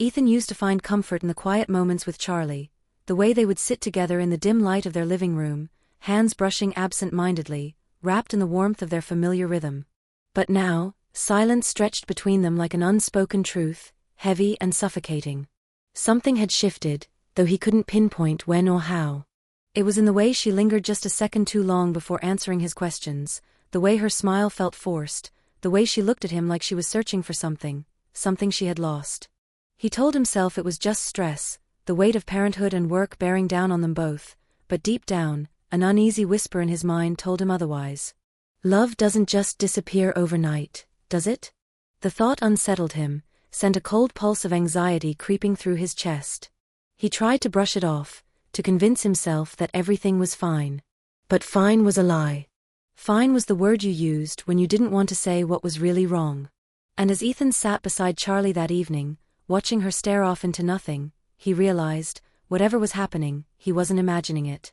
Ethan used to find comfort in the quiet moments with Charlie, the way they would sit together in the dim light of their living room, hands brushing absent-mindedly, wrapped in the warmth of their familiar rhythm. But now, silence stretched between them like an unspoken truth, heavy and suffocating. Something had shifted, though he couldn't pinpoint when or how. It was in the way she lingered just a second too long before answering his questions, the way her smile felt forced, the way she looked at him like she was searching for something she had lost. He told himself it was just stress, the weight of parenthood and work bearing down on them both, but deep down, an uneasy whisper in his mind told him otherwise. Love doesn't just disappear overnight, does it? The thought unsettled him, sent a cold pulse of anxiety creeping through his chest. He tried to brush it off, to convince himself that everything was fine. But fine was a lie. Fine was the word you used when you didn't want to say what was really wrong. And as Ethan sat beside Charlie that evening, watching her stare off into nothing, he realized, whatever was happening, he wasn't imagining it.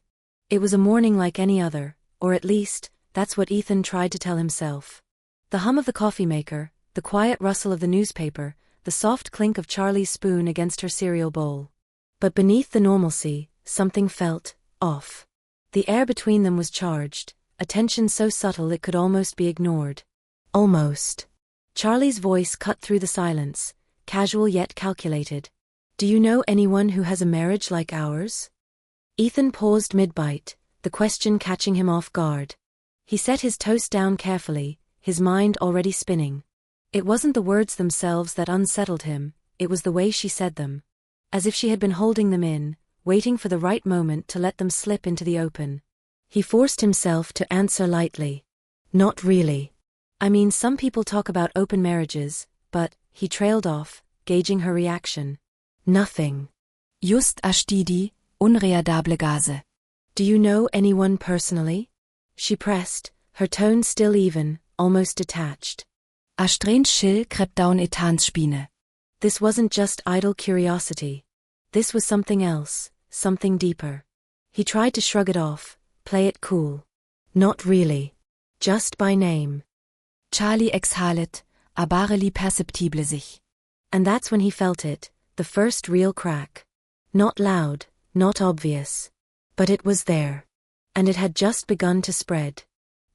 It was a morning like any other, or at least, that's what Ethan tried to tell himself. The hum of the coffee maker, the quiet rustle of the newspaper, the soft clink of Charlie's spoon against her cereal bowl. But beneath the normalcy, something felt off. The air between them was charged, a tension so subtle it could almost be ignored. Almost. Charlie's voice cut through the silence, casual yet calculated. Do you know anyone who has a marriage like ours? Ethan paused mid-bite, the question catching him off guard. He set his toast down carefully, his mind already spinning. It wasn't the words themselves that unsettled him, it was the way she said them. As if she had been holding them in, waiting for the right moment to let them slip into the open. He forced himself to answer lightly. Not really. I mean, some people talk about open marriages, but, he trailed off, gauging her reaction. Nothing. Just astidi, unreadable Gase. Do you know anyone personally? She pressed, her tone still even, almost detached. A strange chill crept down Ethan's spine. This wasn't just idle curiosity. This was something else, something deeper. He tried to shrug it off, play it cool. Not really. Just by name. Charlie exhalet, a barely perceptible sich. And that's when he felt it, the first real crack. Not loud, not obvious. But it was there. And it had just begun to spread.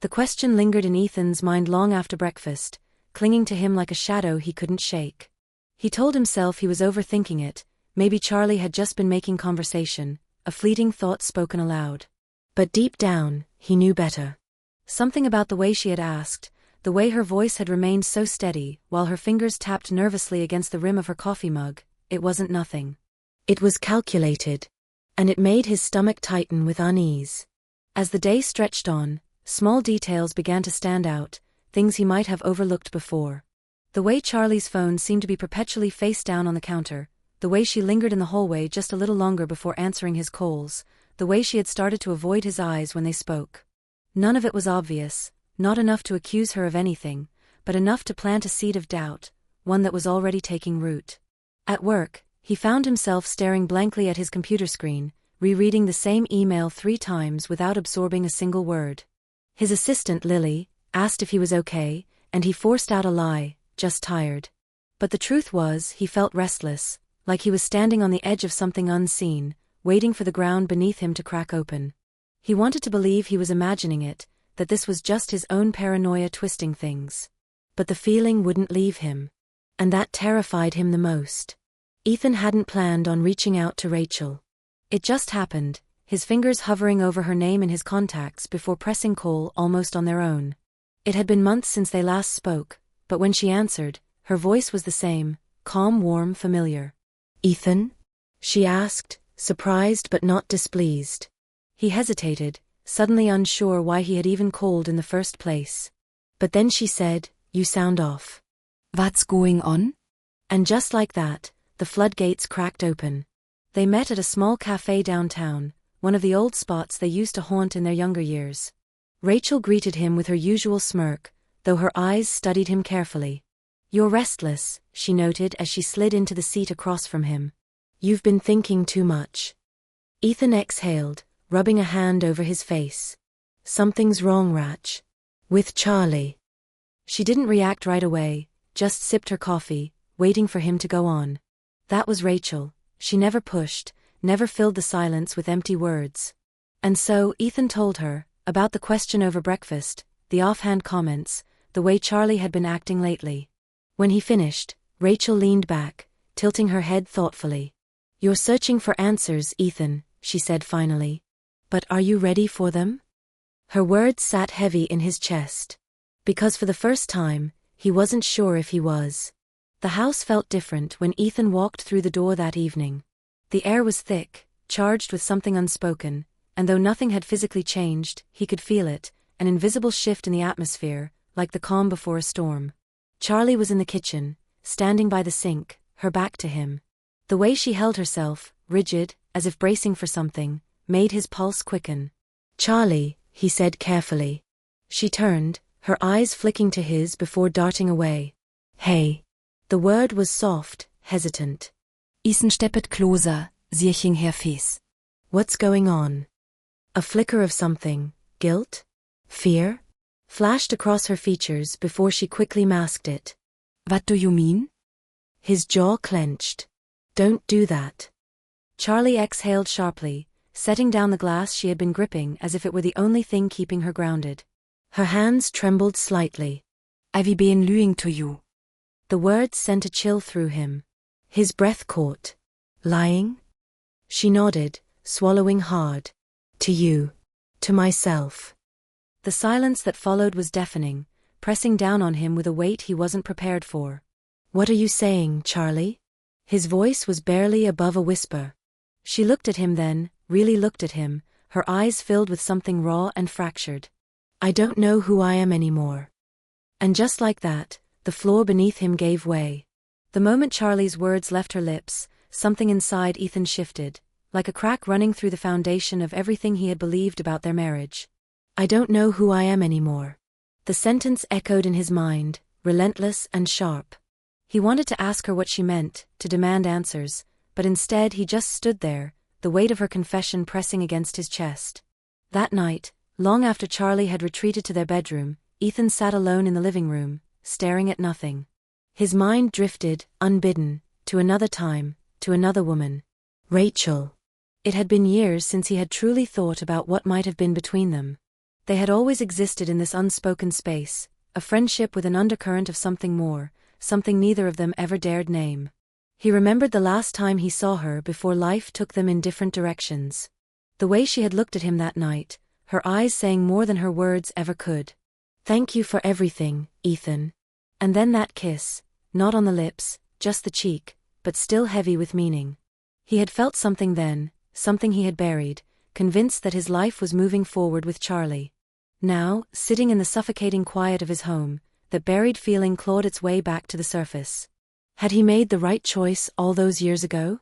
The question lingered in Ethan's mind long after breakfast, clinging to him like a shadow he couldn't shake. He told himself he was overthinking it, maybe Charlie had just been making conversation, a fleeting thought spoken aloud. But deep down, he knew better. Something about the way she had asked, the way her voice had remained so steady while her fingers tapped nervously against the rim of her coffee mug, it wasn't nothing. It was calculated. And it made his stomach tighten with unease. As the day stretched on, small details began to stand out, things he might have overlooked before. The way Charlie's phone seemed to be perpetually face down on the counter, the way she lingered in the hallway just a little longer before answering his calls, the way she had started to avoid his eyes when they spoke. None of it was obvious, not enough to accuse her of anything, but enough to plant a seed of doubt, one that was already taking root. At work, he found himself staring blankly at his computer screen, rereading the same email 3 times without absorbing a single word. His assistant, Lily, asked if he was okay, and he forced out a lie, just tired. But the truth was, he felt restless, like he was standing on the edge of something unseen, waiting for the ground beneath him to crack open. He wanted to believe he was imagining it, that this was just his own paranoia twisting things. But the feeling wouldn't leave him. And that terrified him the most. Ethan hadn't planned on reaching out to Rachel. It just happened, his fingers hovering over her name in his contacts before pressing call almost on their own. It had been months since they last spoke, but when she answered, her voice was the same, calm, warm, familiar. Ethan? She asked, surprised but not displeased. He hesitated, suddenly unsure why he had even called in the first place. But then she said, "You sound off." What's going on? And just like that, the floodgates cracked open. They met at a small cafe downtown, one of the old spots they used to haunt in their younger years. Rachel greeted him with her usual smirk, though her eyes studied him carefully. "You're restless," she noted as she slid into the seat across from him. "You've been thinking too much." Ethan exhaled, rubbing a hand over his face. "Something's wrong, Rach. With Charlie." She didn't react right away, just sipped her coffee, waiting for him to go on. That was Rachel. She never pushed, never filled the silence with empty words. And so Ethan told her about the question over breakfast, the offhand comments, the way Charlie had been acting lately. When he finished, Rachel leaned back, tilting her head thoughtfully. "You're searching for answers, Ethan," she said finally. "But are you ready for them?" Her words sat heavy in his chest. Because for the first time, he wasn't sure if he was. The house felt different when Ethan walked through the door that evening. The air was thick, charged with something unspoken, and though nothing had physically changed, he could feel it, an invisible shift in the atmosphere, like the calm before a storm. Charlie was in the kitchen, standing by the sink, her back to him. The way she held herself, rigid, as if bracing for something, made his pulse quicken. "Charlie," he said carefully. She turned, her eyes flicking to his before darting away. "Hey." The word was soft, hesitant. Ethan steppet closer, sich her face. "What's going on?" A flicker of something, guilt? Fear? Flashed across her features before she quickly masked it. What do you mean? His jaw clenched. "Don't do that." Charlie exhaled sharply, setting down the glass she had been gripping as if it were the only thing keeping her grounded. Her hands trembled slightly. "I've been lying to you." The words sent a chill through him. His breath caught. "Lying?" She nodded, swallowing hard. "To you. To myself." The silence that followed was deafening, pressing down on him with a weight he wasn't prepared for. "What are you saying, Charlie?" His voice was barely above a whisper. She looked at him then, really looked at him, her eyes filled with something raw and fractured. "I don't know who I am anymore." And just like that, the floor beneath him gave way. The moment Charlie's words left her lips, something inside Ethan shifted, like a crack running through the foundation of everything he had believed about their marriage. "I don't know who I am anymore." The sentence echoed in his mind, relentless and sharp. He wanted to ask her what she meant, to demand answers, but instead he just stood there, the weight of her confession pressing against his chest. That night, long after Charlie had retreated to their bedroom, Ethan sat alone in the living room, staring at nothing. His mind drifted, unbidden, to another time, to another woman. Rachel. It had been years since he had truly thought about what might have been between them. They had always existed in this unspoken space, a friendship with an undercurrent of something more, something neither of them ever dared name. He remembered the last time he saw her before life took them in different directions. The way she had looked at him that night, her eyes saying more than her words ever could. "Thank you for everything, Ethan." And then that kiss, not on the lips, just the cheek, but still heavy with meaning. He had felt something then, something he had buried, convinced that his life was moving forward with Charlie. Now, sitting in the suffocating quiet of his home, that buried feeling clawed its way back to the surface. Had he made the right choice all those years ago?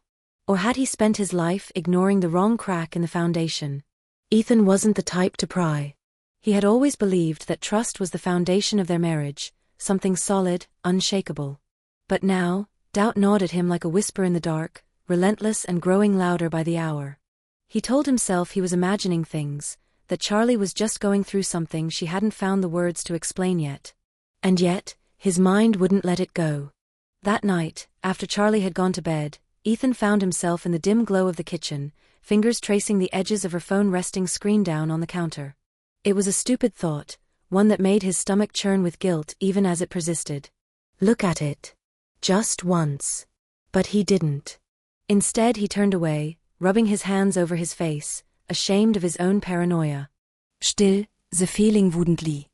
Or had he spent his life ignoring the wrong crack in the foundation? Ethan wasn't the type to pry. He had always believed that trust was the foundation of their marriage, something solid, unshakable. But now, doubt gnawed at him like a whisper in the dark, relentless and growing louder by the hour. He told himself he was imagining things, that Charlie was just going through something she hadn't found the words to explain yet. And yet, his mind wouldn't let it go. That night, after Charlie had gone to bed, Ethan found himself in the dim glow of the kitchen, fingers tracing the edges of her phone resting screen down on the counter. It was a stupid thought, one that made his stomach churn with guilt even as it persisted. Look at it. Just once. But he didn't. Instead he turned away, rubbing his hands over his face, ashamed of his own paranoia. Still, the feeling wouldn't lie.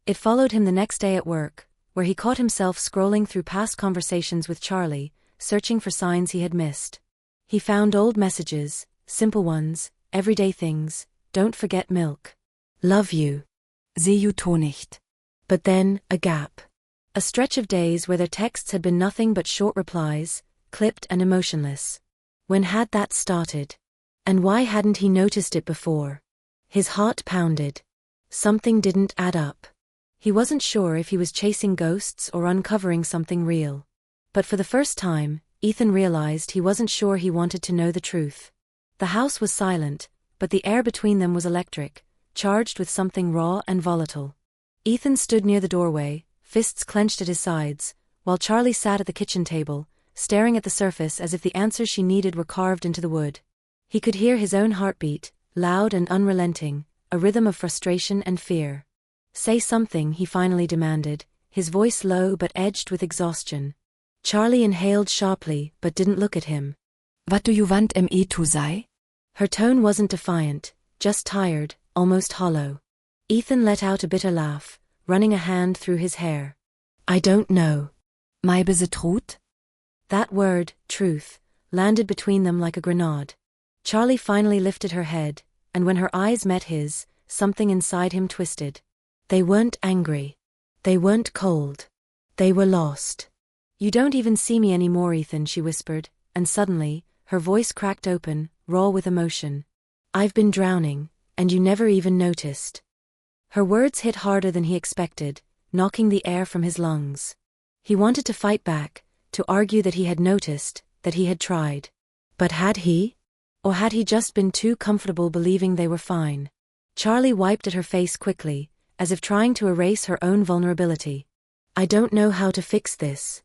It followed him the next day at work, where he caught himself scrolling through past conversations with Charlie, searching for signs he had missed. He found old messages, simple ones, everyday things, "Don't forget milk. Love you. Seh you to nicht." But then, a gap. A stretch of days where their texts had been nothing but short replies, clipped and emotionless. When had that started? And why hadn't he noticed it before? His heart pounded. Something didn't add up. He wasn't sure if he was chasing ghosts or uncovering something real. But for the first time, Ethan realized he wasn't sure he wanted to know the truth. The house was silent, but the air between them was electric, charged with something raw and volatile. Ethan stood near the doorway, fists clenched at his sides, while Charlie sat at the kitchen table, staring at the surface as if the answers she needed were carved into the wood. He could hear his own heartbeat, loud and unrelenting, a rhythm of frustration and fear. "Say something," he finally demanded, his voice low but edged with exhaustion. Charlie inhaled sharply but didn't look at him. What do you want me to say? Her tone wasn't defiant, just tired, almost hollow. Ethan let out a bitter laugh, running a hand through his hair. "I don't know." Maybe the truth? That word, truth, landed between them like a grenade. Charlie finally lifted her head, and when her eyes met his, something inside him twisted. They weren't angry. They weren't cold. They were lost. "You don't even see me anymore, Ethan," she whispered, and suddenly, her voice cracked open, raw with emotion. "I've been drowning, and you never even noticed." Her words hit harder than he expected, knocking the air from his lungs. He wanted to fight back, to argue that he had noticed, that he had tried. But had he? Or had he just been too comfortable believing they were fine? Charlie wiped at her face quickly, as if trying to erase her own vulnerability. "I don't know how to fix this."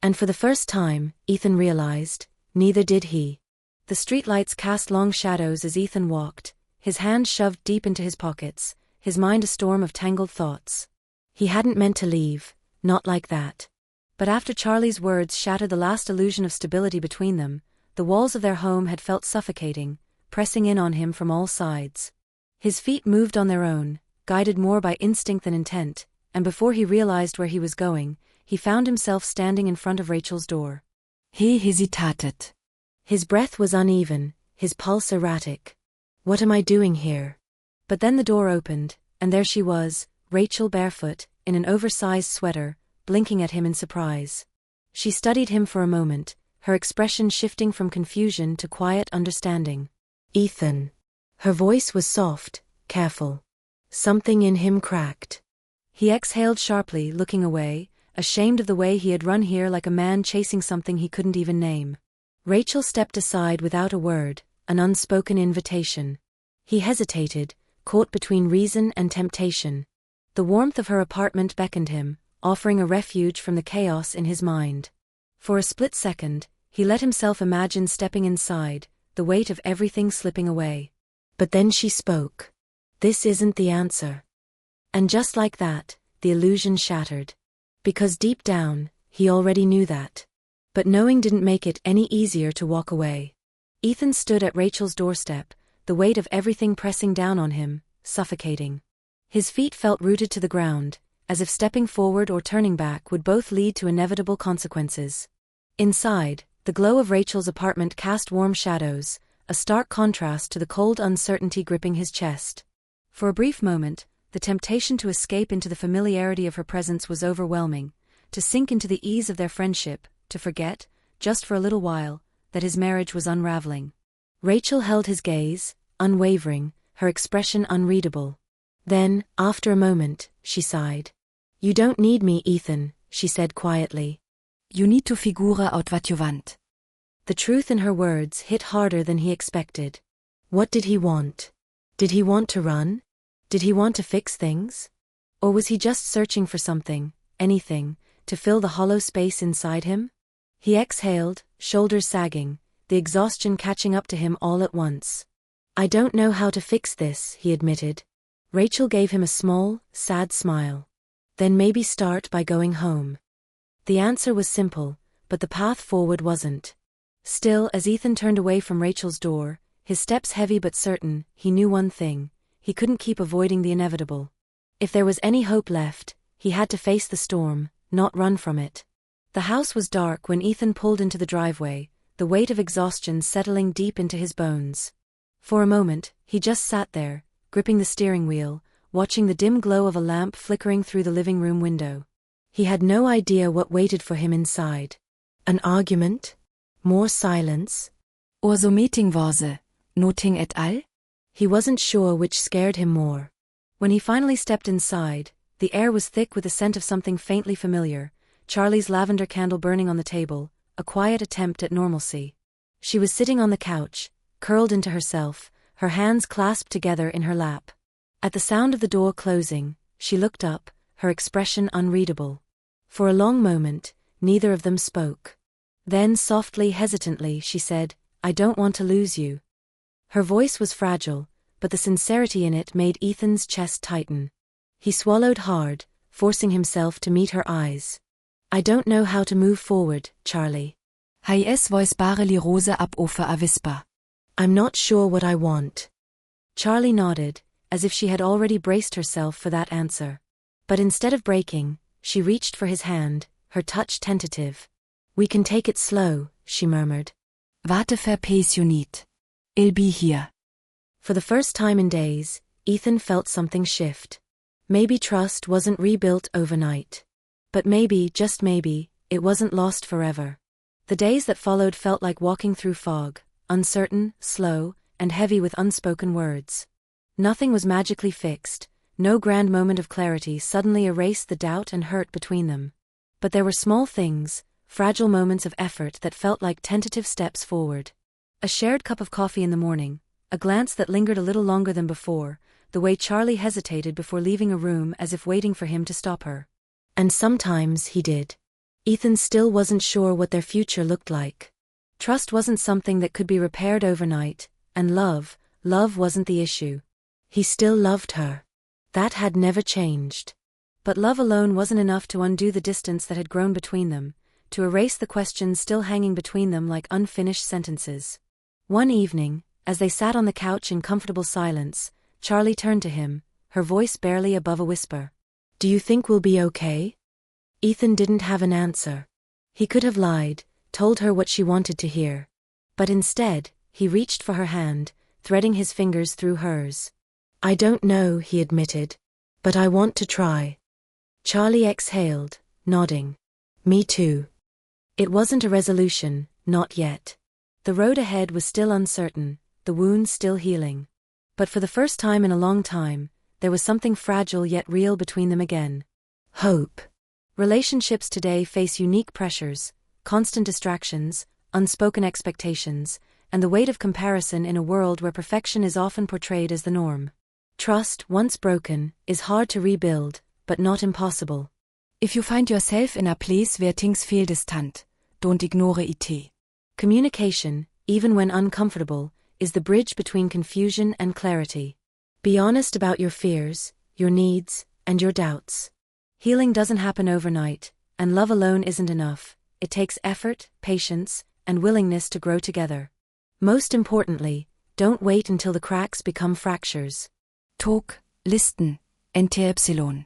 And for the first time, Ethan realized, neither did he. The streetlights cast long shadows as Ethan walked, his hands shoved deep into his pockets, his mind a storm of tangled thoughts. He hadn't meant to leave, not like that. But after Charlie's words shattered the last illusion of stability between them, the walls of their home had felt suffocating, pressing in on him from all sides. His feet moved on their own, guided more by instinct than intent, and before he realized where he was going, he found himself standing in front of Rachel's door. He hesitated. His breath was uneven, his pulse erratic. "What am I doing here?" But then the door opened, and there she was, Rachel barefoot, in an oversized sweater, blinking at him in surprise. She studied him for a moment, her expression shifting from confusion to quiet understanding. "Ethan." Her voice was soft, careful. Something in him cracked. He exhaled sharply, looking away, ashamed of the way he had run here like a man chasing something he couldn't even name. Rachel stepped aside without a word, an unspoken invitation. He hesitated, caught between reason and temptation. The warmth of her apartment beckoned him, offering a refuge from the chaos in his mind. For a split second, he let himself imagine stepping inside, the weight of everything slipping away. But then she spoke. "This isn't the answer." And just like that, the illusion shattered. Because deep down, he already knew that. But knowing didn't make it any easier to walk away. Ethan stood at Rachel's doorstep, the weight of everything pressing down on him, suffocating. His feet felt rooted to the ground, as if stepping forward or turning back would both lead to inevitable consequences. Inside, the glow of Rachel's apartment cast warm shadows, a stark contrast to the cold uncertainty gripping his chest. For a brief moment, the temptation to escape into the familiarity of her presence was overwhelming, to sink into the ease of their friendship, to forget, just for a little while, that his marriage was unraveling. Rachel held his gaze, unwavering, her expression unreadable. Then, after a moment, she sighed. "You don't need me, Ethan," she said quietly. You need to figure out what you want. The truth in her words hit harder than he expected. What did he want? Did he want to run? Did he want to fix things? Or was he just searching for something, anything, to fill the hollow space inside him? He exhaled, shoulders sagging, the exhaustion catching up to him all at once. "I don't know how to fix this," he admitted. Rachel gave him a small, sad smile. "Then maybe start by going home." The answer was simple, but the path forward wasn't. Still, as Ethan turned away from Rachel's door, his steps heavy but certain, he knew one thing: he couldn't keep avoiding the inevitable. If there was any hope left, he had to face the storm, not run from it. The house was dark when Ethan pulled into the driveway, the weight of exhaustion settling deep into his bones. For a moment, he just sat there, gripping the steering wheel, watching the dim glow of a lamp flickering through the living room window. He had no idea what waited for him inside. An argument? More silence? Or so meeting was, nothing at all? He wasn't sure which scared him more. When he finally stepped inside, the air was thick with the scent of something faintly familiar, Charlie's lavender candle burning on the table, a quiet attempt at normalcy. She was sitting on the couch, curled into herself, her hands clasped together in her lap. At the sound of the door closing, she looked up, her expression unreadable. For a long moment, neither of them spoke. Then softly, hesitantly, she said, "I don't want to lose you." Her voice was fragile, but the sincerity in it made Ethan's chest tighten. He swallowed hard, forcing himself to meet her eyes. "I don't know how to move forward, Charlie." Hij voice barely rose up over a whisper. "I'm not sure what I want." Charlie nodded, as if she had already braced herself for that answer. But instead of breaking, she reached for his hand, her touch tentative. "We can take it slow," she murmured. Warte verpace you need. I'll be here. For the first time in days, Ethan felt something shift. Maybe trust wasn't rebuilt overnight. But maybe, just maybe, it wasn't lost forever. The days that followed felt like walking through fog, uncertain, slow, and heavy with unspoken words. Nothing was magically fixed, no grand moment of clarity suddenly erased the doubt and hurt between them. But there were small things, fragile moments of effort that felt like tentative steps forward. A shared cup of coffee in the morning, a glance that lingered a little longer than before, the way Charlie hesitated before leaving a room as if waiting for him to stop her. And sometimes he did. Ethan still wasn't sure what their future looked like. Trust wasn't something that could be repaired overnight, and love wasn't the issue. He still loved her. That had never changed. But love alone wasn't enough to undo the distance that had grown between them, to erase the questions still hanging between them like unfinished sentences. One evening, as they sat on the couch in comfortable silence, Charlie turned to him, her voice barely above a whisper. "Do you think we'll be okay?" Ethan didn't have an answer. He could have lied, told her what she wanted to hear. But instead, he reached for her hand, threading his fingers through hers. "I don't know," he admitted. "But I want to try." Charlie exhaled, nodding. "Me too." It wasn't a resolution, not yet. The road ahead was still uncertain, the wounds still healing. But for the first time in a long time, there was something fragile yet real between them again. Hope. Relationships today face unique pressures, constant distractions, unspoken expectations, and the weight of comparison in a world where perfection is often portrayed as the norm. Trust, once broken, is hard to rebuild, but not impossible. If you find yourself in a place where things feel distant, don't ignore it. Communication, even when uncomfortable, is the bridge between confusion and clarity. Be honest about your fears, your needs, and your doubts. Healing doesn't happen overnight, and love alone isn't enough. It takes effort, patience, and willingness to grow together. Most importantly, don't wait until the cracks become fractures. Talk, listen, NTY.